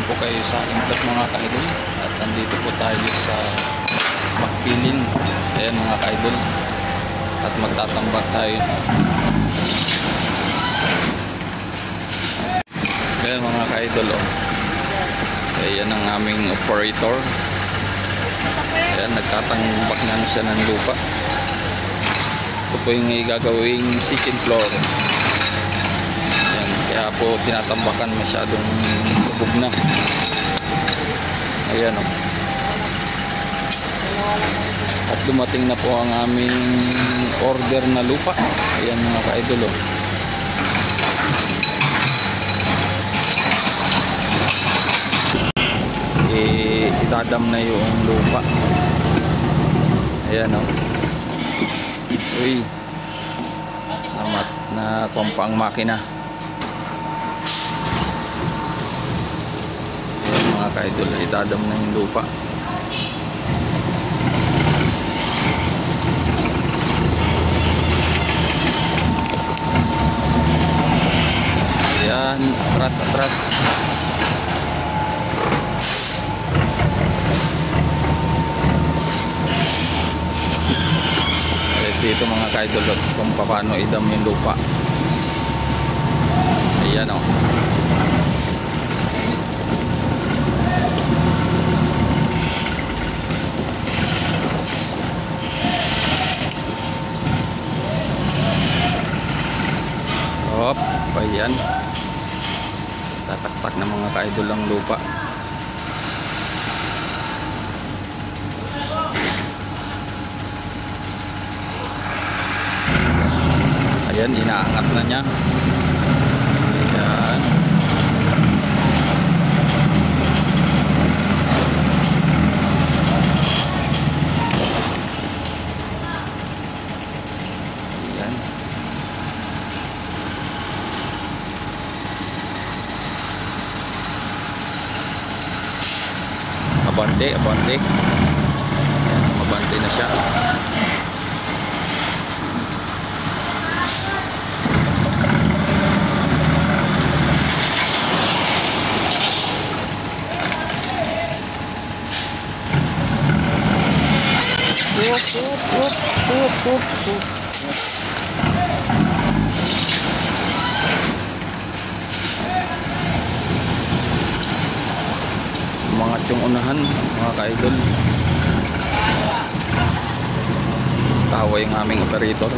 naman po kayo sa aking vlog mga ka-idol. At nandito po tayo sa Magpilin. Ayan mga ka-idol. At magtatambak tayo. Ayan mga ka-idol, oh. Ayan ang aming operator. Ayan, nagtatambak na siya ng lupa. Ito po yung gagawing second floor. Ayan, kaya po tinatambakan, masyadong lubog na. Ayan, oh. At dumating na po ang aming order na lupa. Ayan mga ka-idol, oh. Itadam na yung lupa. Ayan, oh. Uy, amat na kompa ang makina. Ayan mga ka-idol, itadam na yung lupa. Ayan, atras. Dito mga ka-idol kung paano idam yung lupa. Ayan, oh. Hop, ayan. Tataktak ng mga ka-idol ang lupa. Ayan, inaangat na niya. Ayan. Ayan. Abante. Ayan, mabante na siya. Umangat yung unahan mga ka-idol. Tawa yung aming operator.